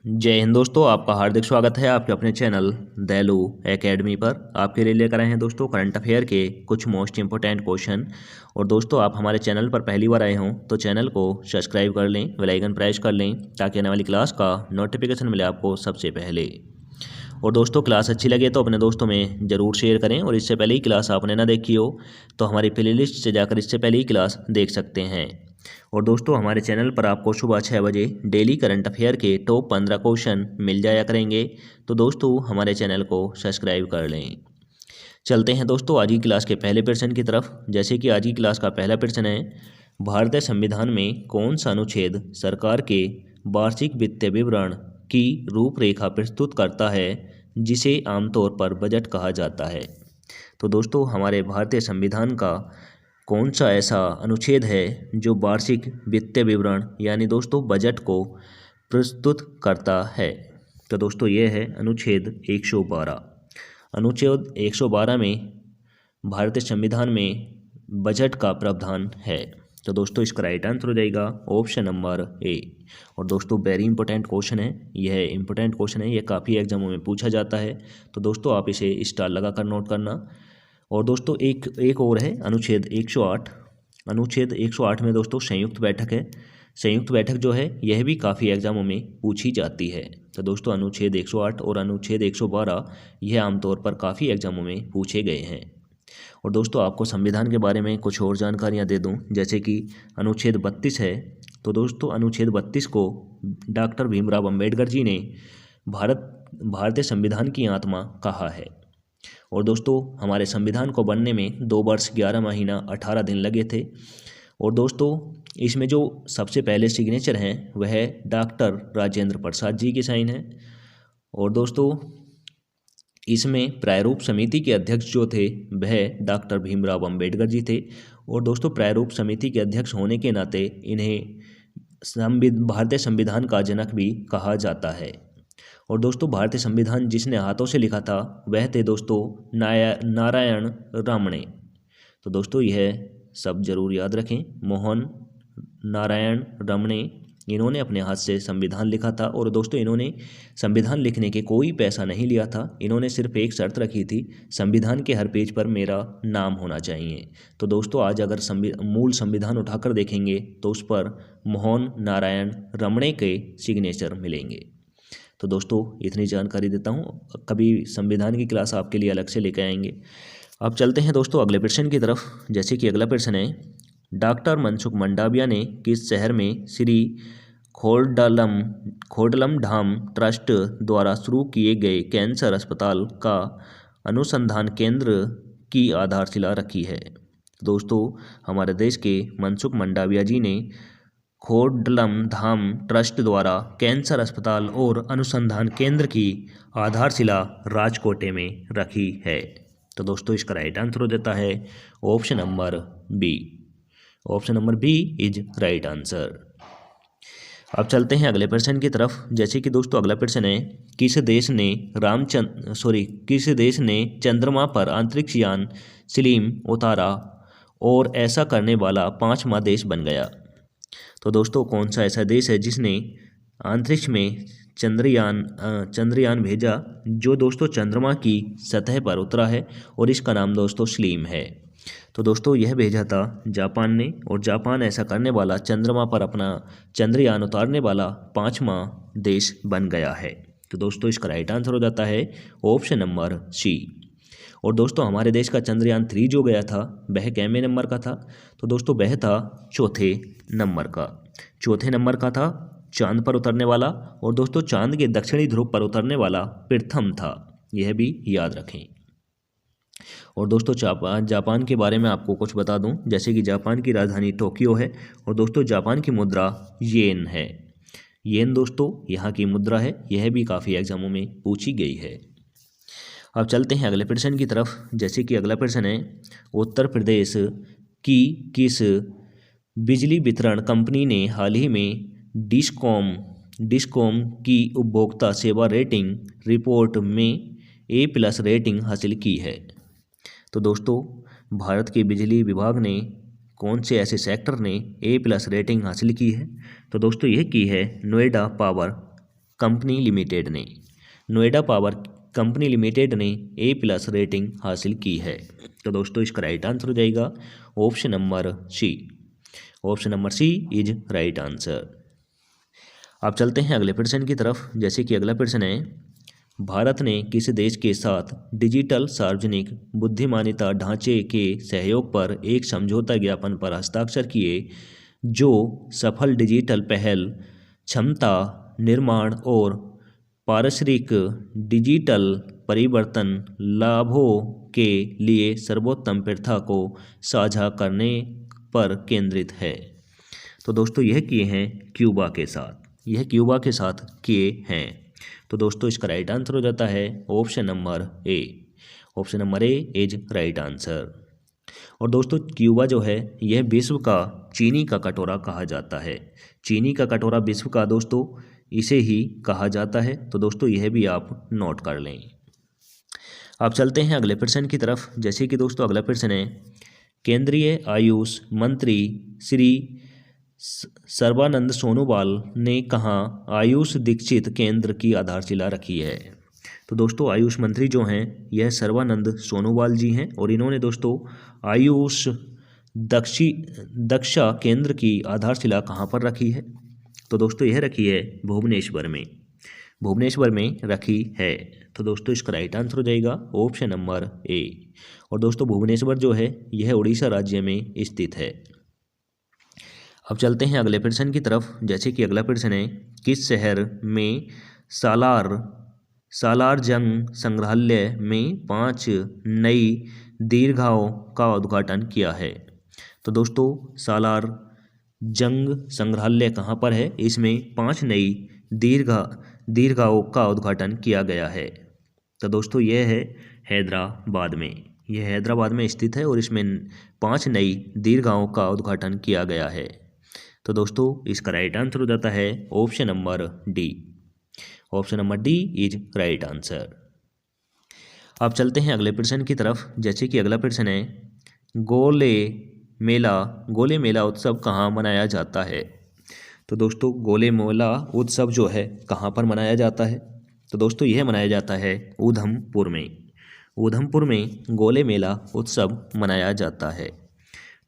जय हिंद दोस्तों, आपका हार्दिक स्वागत है आपके अपने चैनल दैलू एकेडमी पर। आपके लिए लेकर आए हैं दोस्तों करंट अफेयर के कुछ मोस्ट इंपोर्टेंट क्वेश्चन। और दोस्तों, आप हमारे चैनल पर पहली बार आए हों तो चैनल को सब्सक्राइब कर लें, बेल आइकन प्रेस कर लें ताकि आने वाली क्लास का नोटिफिकेशन मिले आपको सबसे पहले। और दोस्तों, क्लास अच्छी लगे तो अपने दोस्तों में ज़रूर शेयर करें। और इससे पहले ही क्लास आपने ना देखी हो तो हमारी प्लेलिस्ट से जाकर इससे पहले ही क्लास देख सकते हैं। और दोस्तों, हमारे चैनल पर आपको सुबह 6 बजे डेली करंट अफेयर के टॉप 15 क्वेश्चन मिल जाया करेंगे। तो दोस्तों, हमारे चैनल को सब्सक्राइब कर लें। चलते हैं दोस्तों आज की क्लास के पहले प्रश्न की तरफ। जैसे कि आज की क्लास का पहला प्रश्न है, भारतीय संविधान में कौन सा अनुच्छेद सरकार के वार्षिक वित्तीय विवरण की रूपरेखा प्रस्तुत करता है जिसे आमतौर पर बजट कहा जाता है। तो दोस्तों, हमारे भारतीय संविधान का कौन सा ऐसा अनुच्छेद है जो वार्षिक वित्तीय विवरण यानी दोस्तों बजट को प्रस्तुत करता है। तो दोस्तों, ये है अनुच्छेद 112। अनुच्छेद 112 में भारतीय संविधान में बजट का प्रावधान है। तो दोस्तों, इसका राइट आंसर हो जाएगा ऑप्शन नंबर ए। और दोस्तों, वेरी इंपॉर्टेंट क्वेश्चन है, यह इंपॉर्टेंट क्वेश्चन है, यह काफ़ी एग्जामों में पूछा जाता है। तो दोस्तों, आप इसे स्टार लगा कर नोट करना। और दोस्तों, एक और है अनुच्छेद 108। अनुच्छेद 108 में दोस्तों संयुक्त बैठक है। संयुक्त बैठक जो है यह भी काफ़ी एग्जामों में पूछी जाती है। तो दोस्तों, अनुच्छेद 108 और अनुच्छेद 112 यह आमतौर पर काफ़ी एग्जामों में पूछे गए हैं। और दोस्तों, आपको संविधान के बारे में कुछ और जानकारियाँ दे दूं, जैसे कि अनुच्छेद 32 है। तो दोस्तों, अनुच्छेद 32 को डॉक्टर भीमराव अंबेडकर जी ने भारतीय संविधान की आत्मा कहा है। और दोस्तों, हमारे संविधान को बनने में 2 वर्ष 11 महीना 18 दिन लगे थे। और दोस्तों, इसमें जो सबसे पहले सिग्नेचर हैं वह डॉक्टर राजेंद्र प्रसाद जी की साइन है। और दोस्तों, इसमें प्रारूप समिति के अध्यक्ष जो थे वह डॉक्टर भीमराव अंबेडकर जी थे। और दोस्तों, प्रारूप समिति के अध्यक्ष होने के नाते इन्हें भारतीय संविधान का जनक भी कहा जाता है। और दोस्तों, भारतीय संविधान जिसने हाथों से लिखा था वह थे दोस्तों नारायण रामणे। तो दोस्तों, यह सब जरूर याद रखें, मोहन नारायण रमणे, इन्होंने अपने हाथ से संविधान लिखा था। और दोस्तों, इन्होंने संविधान लिखने के कोई पैसा नहीं लिया था। इन्होंने सिर्फ एक शर्त रखी थी, संविधान के हर पेज पर मेरा नाम होना चाहिए। तो दोस्तों, आज अगर मूल संविधान उठाकर देखेंगे तो उस पर मोहन नारायण रमणे के सिग्नेचर मिलेंगे। तो दोस्तों, इतनी जानकारी देता हूँ, कभी संविधान की क्लास आपके लिए अलग से लेकर आएंगे। अब चलते हैं दोस्तों अगले प्रश्न की तरफ। जैसे कि अगला प्रश्न है, डॉक्टर मनसुख मंडाविया ने किस शहर में श्री खोडलम धाम ट्रस्ट द्वारा शुरू किए गए कैंसर अस्पताल का अनुसंधान केंद्र की आधारशिला रखी है। दोस्तों, हमारे देश के मनसुख मंडाविया जी ने खोडलम धाम ट्रस्ट द्वारा कैंसर अस्पताल और अनुसंधान केंद्र की आधारशिला राजकोटे में रखी है। तो दोस्तों, इसका राइट आंसर हो जाता है option number B. Option number B is right answer. अब चलते हैं अगले प्रश्न की तरफ। जैसे कि दोस्तों, अगला प्रश्न है, किस देश ने चंद्रमा पर अंतरिक्ष यान स्लीम उतारा और ऐसा करने वाला 5वां देश बन गया। तो दोस्तों, कौन सा ऐसा देश है जिसने अंतरिक्ष में चंद्रयान भेजा, जो दोस्तों चंद्रमा की सतह पर उतरा है, और इसका नाम दोस्तों स्लीम है। तो दोस्तों, यह भेजा था जापान ने, और जापान ऐसा करने वाला, चंद्रमा पर अपना चंद्रयान उतारने वाला 5वां देश बन गया है। तो दोस्तों, इसका राइट आंसर हो जाता है ऑप्शन नंबर सी। और दोस्तों, हमारे देश का चंद्रयान 3 जो गया था वह कैमे नंबर का था। तो दोस्तों, वह था चौथे नंबर का था चांद पर उतरने वाला। और दोस्तों, चांद के दक्षिणी ध्रुव पर उतरने वाला प्रथम था, यह भी याद रखें। और दोस्तों, जापान के बारे में आपको कुछ बता दूं, जैसे कि जापान की राजधानी टोक्यो है। और दोस्तों, जापान की मुद्रा येन है। येन दोस्तों यहाँ की मुद्रा है, यह भी काफ़ी एग्जामों में पूछी गई है। अब चलते हैं अगले प्रश्न की तरफ। जैसे कि अगला प्रश्न है, उत्तर प्रदेश की किस बिजली वितरण कंपनी ने हाल ही में डिस्कॉम की उपभोक्ता सेवा रेटिंग रिपोर्ट में A+ रेटिंग हासिल की है। तो दोस्तों, भारत के बिजली विभाग ने कौन से ऐसे सेक्टर ने A+ रेटिंग हासिल की है। तो दोस्तों, यह की है नोएडा पावर कंपनी लिमिटेड ने, नोएडा पावर कंपनी लिमिटेड ने A+ रेटिंग हासिल की है। तो दोस्तों इसका राइट आंसर हो जाएगा option number C. Option number C is right answer. अब चलते हैं अगले प्रश्न की तरफ। जैसे कि अगला प्रश्न है, भारत ने किस देश के साथ डिजिटल सार्वजनिक बुद्धिमानिता ढांचे के सहयोग पर एक समझौता ज्ञापन पर हस्ताक्षर किए जो सफल डिजिटल पहल, क्षमता निर्माण और पारस्परिक डिजिटल परिवर्तन लाभों के लिए सर्वोत्तम प्रथा को साझा करने पर केंद्रित है। तो दोस्तों यह किए हैं क्यूबा के साथ, यह क्यूबा के साथ किए हैं। तो दोस्तों इसका राइट आंसर हो जाता है option number A. Option number A is right answer. और दोस्तों क्यूबा जो है यह विश्व का चीनी का कटोरा कहा जाता है। चीनी का कटोरा विश्व का दोस्तों इसे ही कहा जाता है। तो दोस्तों यह भी आप नोट कर लें। अब चलते हैं अगले प्रश्न की तरफ। जैसे कि दोस्तों अगला प्रश्न है, केंद्रीय आयुष मंत्री श्री सर्बानंद सोनोवाल ने कहाँ आयुष दीक्षित केंद्र की आधारशिला रखी है। तो दोस्तों आयुष मंत्री जो हैं यह सर्बानंद सोनोवाल जी हैं और इन्होंने दोस्तों आयुष दक्षा केंद्र की आधारशिला कहाँ पर रखी है। तो दोस्तों यह रखी है भुवनेश्वर में, भुवनेश्वर में रखी है। तो दोस्तों इसका राइट आंसर हो जाएगा ऑप्शन नंबर ए। और दोस्तों भुवनेश्वर जो है यह उड़ीसा राज्य में स्थित है। अब चलते हैं अगले प्रश्न की तरफ। जैसे कि अगला प्रश्न है, किस शहर में सालार जंग संग्रहालय में 5 नई दीर्घाओं का उद्घाटन किया है। तो दोस्तों सालार जंग संग्रहालय कहाँ पर है, इसमें 5 नई दीर्घाओं का उद्घाटन किया गया है। तो दोस्तों यह है हैदराबाद में, यह हैदराबाद में स्थित है और इसमें 5 नई दीर्घाओं का उद्घाटन किया गया है। तो दोस्तों इसका राइट आंसर हो जाता है option number D. Option number D is right answer. अब चलते हैं अगले प्रश्न की तरफ। जैसे कि अगला प्रश्न है, गोले मेला उत्सव कहाँ मनाया जाता है। तो दोस्तों गोले मेला उत्सव जो है कहाँ पर मनाया जाता है। तो दोस्तों यह मनाया जाता है उधमपुर में, उधमपुर में गोले मेला उत्सव मनाया जाता है।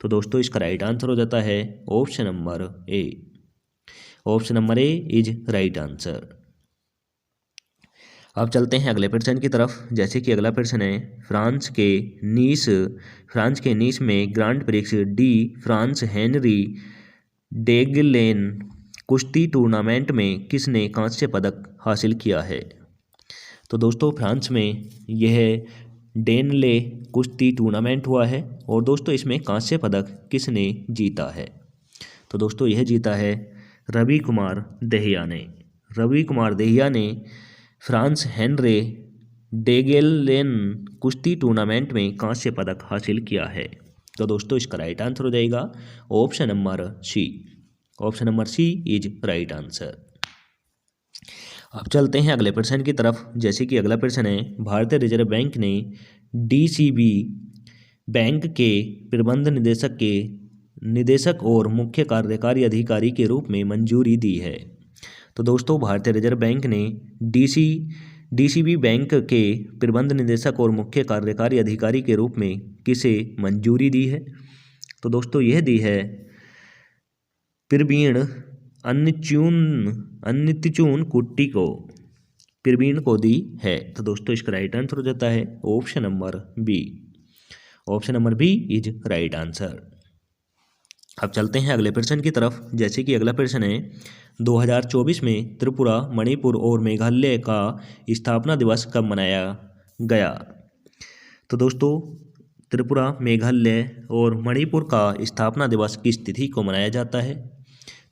तो दोस्तों इसका राइट आंसर हो जाता है option number A. Option number A is right answer. अब चलते हैं अगले प्रश्न की तरफ। जैसे कि अगला प्रश्न है, फ्रांस के नीस में Grand Prix de France Henri Deglane कुश्ती टूर्नामेंट में किसने कांस्य पदक हासिल किया है। तो दोस्तों फ्रांस में यह डेनले कुश्ती टूर्नामेंट हुआ है और दोस्तों इसमें कांस्य पदक किसने जीता है। तो दोस्तों यह जीता है रवि कुमार दहिया ने। रवि कुमार दहिया ने फ्रांस हेनरे डेगेलेन कुश्ती टूर्नामेंट में कांस्य पदक हासिल किया है। तो दोस्तों इसका राइट आंसर हो जाएगा option number C. Option number C is right answer. अब चलते हैं अगले प्रश्न की तरफ। जैसे कि अगला प्रश्न है, भारतीय रिजर्व बैंक ने DCB बैंक के प्रबंध निदेशक और मुख्य कार्यकारी अधिकारी के रूप में मंजूरी दी है। तो दोस्तों भारतीय रिजर्व बैंक ने DCB बैंक के प्रबंध निदेशक और मुख्य कार्यकारी अधिकारी के रूप में किसे मंजूरी दी है। तो दोस्तों यह दी है प्रवीण अन्नित्यून कुट्टी को, प्रवीण को दी है। तो दोस्तों इसका राइट आंसर हो जाता है option number B. Option number B is right answer. अब चलते हैं अगले प्रश्न की तरफ। जैसे कि अगला प्रश्न है, 2024 में त्रिपुरा, मणिपुर और मेघालय का स्थापना दिवस कब मनाया गया। तो दोस्तों त्रिपुरा, मेघालय और मणिपुर का स्थापना दिवस किस तिथि को मनाया जाता है।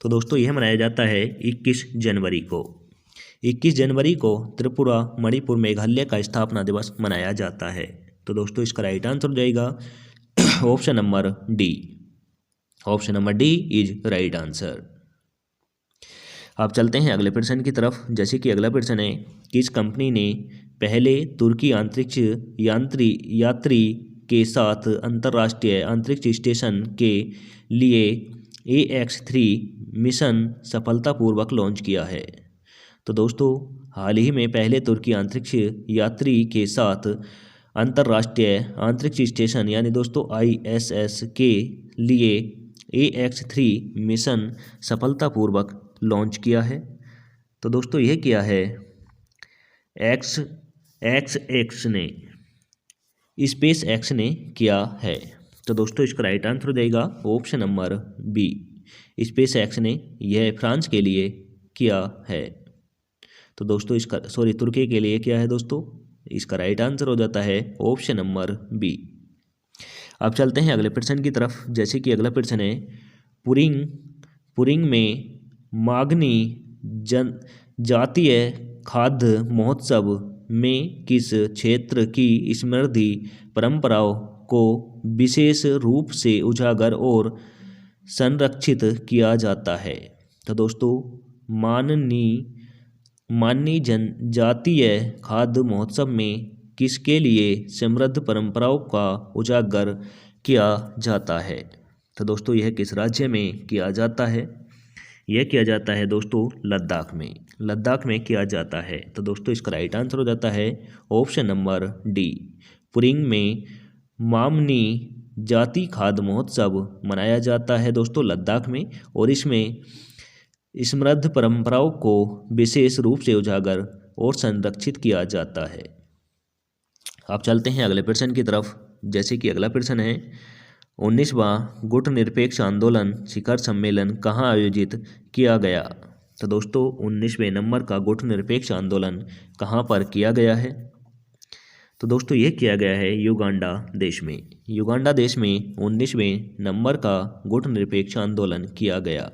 तो दोस्तों यह मनाया जाता है 21 जनवरी को। 21 जनवरी को त्रिपुरा, मणिपुर, मेघालय का स्थापना दिवस मनाया जाता है। तो दोस्तों इसका राइट आंसर हो जाएगा option number D. Option number D is right answer. अब चलते हैं अगले प्रश्न की तरफ। जैसे कि अगला प्रश्न है, किस कंपनी ने पहले तुर्की अंतरिक्ष यात्री के साथ अंतर्राष्ट्रीय अंतरिक्ष स्टेशन के लिए AX-3 मिशन सफलतापूर्वक लॉन्च किया है। तो दोस्तों हाल ही में पहले तुर्की अंतरिक्ष यात्री के साथ अंतर्राष्ट्रीय अंतरिक्ष स्टेशन यानी दोस्तों ISS के लिए AX3 मिशन सफलतापूर्वक लॉन्च किया है। तो दोस्तों यह किया है एक्स ने, स्पेस एक्स ने किया है। तो दोस्तों इसका राइट आंसर हो जाएगा option number B, space X ने यह फ्रांस के लिए किया है। तो दोस्तों इसका तुर्की के लिए क्या है दोस्तों, इसका राइट आंसर हो जाता है ऑप्शन नंबर बी। अब चलते हैं अगले प्रश्न की तरफ। जैसे कि अगला प्रश्न है, पुरिंग में मागनी जातीय खाद्य महोत्सव में किस क्षेत्र की समृद्धि परंपराओं को विशेष रूप से उजागर और संरक्षित किया जाता है। तो दोस्तों माननी जनजातीय खाद्य महोत्सव में किसके लिए समृद्ध परंपराओं का उजागर किया जाता है। तो दोस्तों यह किस राज्य में किया जाता है, यह किया जाता है दोस्तों लद्दाख में किया जाता है। तो दोस्तों इसका राइट आंसर हो जाता है ऑप्शन नंबर डी, पुरिंग में मामनी जाति खाद्य महोत्सव मनाया जाता है दोस्तों लद्दाख में, और इसमें समृद्ध परंपराओं को विशेष रूप से उजागर और संरक्षित किया जाता है। अब चलते हैं अगले प्रश्न की तरफ। जैसे कि अगला प्रश्न है, 19वां गुटनिरपेक्ष आंदोलन शिखर सम्मेलन कहाँ आयोजित किया गया। तो दोस्तों 19वें नंबर का गुटनिरपेक्ष आंदोलन कहाँ पर किया गया है। तो दोस्तों यह किया गया है युगांडा देश में। युगांडा देश में 19वें नंबर का गुटनिरपेक्ष आंदोलन किया गया।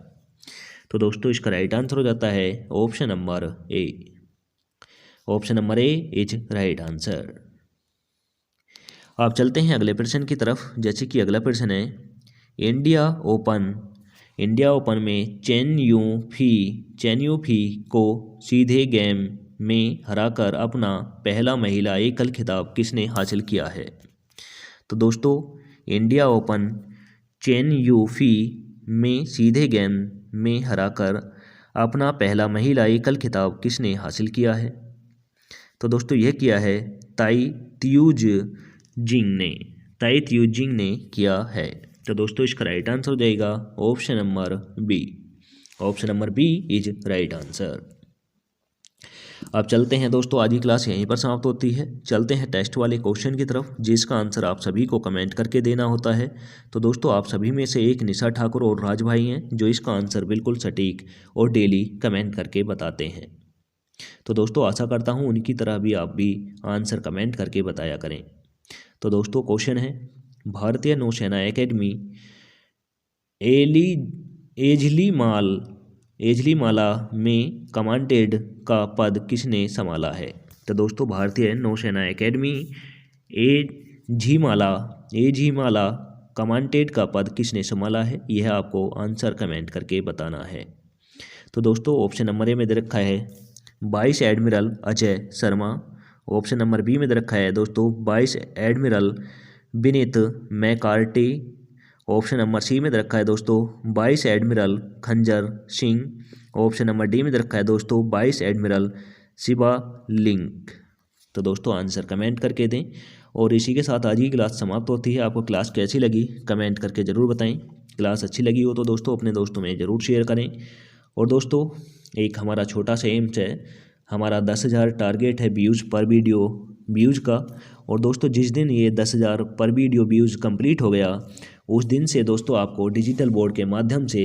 तो दोस्तों इसका राइट आंसर हो जाता है option number A. Option number A is right answer. आप चलते हैं अगले प्रश्न की तरफ। जैसे कि अगला प्रश्न है, इंडिया ओपन में चेन यू फी को सीधे गेम में हराकर अपना पहला महिला एकल खिताब किसने हासिल किया है। तो दोस्तों इंडिया ओपन चेन यू फी में सीधे गेम में हराकर अपना पहला महिला एकल खिताब किसने हासिल किया है। तो दोस्तों यह किया है ताई त्यूज जिंग ने किया है। तो दोस्तों इसका राइट आंसर हो जाएगा option number B. Option number B is right answer. अब चलते हैं दोस्तों, आज की क्लास यहीं पर समाप्त होती है। चलते हैं टेस्ट वाले क्वेश्चन की तरफ, जिसका आंसर आप सभी को कमेंट करके देना होता है। तो दोस्तों आप सभी में से एक निशा ठाकुर और राज भाई हैं जो इसका आंसर बिल्कुल सटीक और डेली कमेंट करके बताते हैं। तो दोस्तों आशा करता हूँ उनकी तरह भी आप भी आंसर कमेंट करके बताया करें। तो दोस्तों क्वेश्चन है, भारतीय नौसेना एकेडमी एजलीमाला में कमांडेंट का पद किसने संभाला है। तो दोस्तों भारतीय नौसेना एकेडमी एजीमाला कमांडेंट का पद किसने संभाला है, यह आपको आंसर कमेंट करके बताना है। तो दोस्तों ऑप्शन नंबर ए में दे रखा है vice admiral Ajay Sharma. Option number B में दे रखा है दोस्तों vice admiral Vineet McCarthy. Option number C में दे रखा है दोस्तों वाइस एडमिरल खंजर सिंह। ऑप्शन नंबर डी में दे रखा है दोस्तों वाइस एडमिरल शिवा लिंक। तो दोस्तों आंसर कमेंट करके दें। और इसी के साथ आज की क्लास समाप्त होती है। आपको क्लास कैसी लगी कमेंट करके ज़रूर बताएं। क्लास अच्छी लगी हो तो दोस्तों अपने दोस्तों में ज़रूर शेयर करें। और दोस्तों एक हमारा छोटा सा एम्स है, हमारा 10,000 टारगेट है पर वीडियो व्यूज़ का। और दोस्तों जिस दिन ये 10,000 पर वीडियो व्यूज़ कंप्लीट हो गया उस दिन से दोस्तों आपको डिजिटल बोर्ड के माध्यम से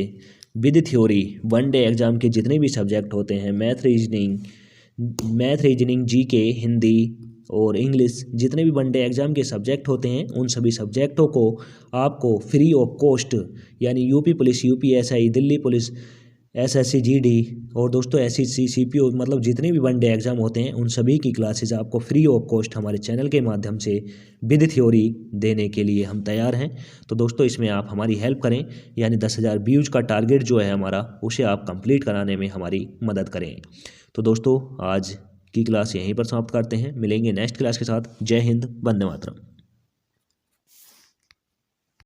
विद थ्योरी 1 डे एग्ज़ाम के जितने भी सब्जेक्ट होते हैं, मैथ रीजनिंग जीके हिंदी और इंग्लिश, जितने भी 1 डे एग्ज़ाम के सब्जेक्ट होते हैं उन सभी सब्जेक्टों को आपको फ्री ऑफ कॉस्ट, यानी UP police, UPSI, Delhi police, SSC GD और दोस्तों एसएससी सीपीओ, मतलब जितने भी 1 डे एग्ज़ाम होते हैं उन सभी की क्लासेस आपको फ्री ऑफ कॉस्ट हमारे चैनल के माध्यम से विद थ्योरी देने के लिए हम तैयार हैं। तो दोस्तों इसमें आप हमारी हेल्प करें, यानी 10,000 व्यूज़ का टारगेट जो है हमारा उसे आप कंप्लीट कराने में हमारी मदद करें। तो दोस्तों आज की क्लास यहीं पर समाप्त करते हैं। मिलेंगे नेक्स्ट क्लास के साथ। जय हिंद, वंदे मातरम।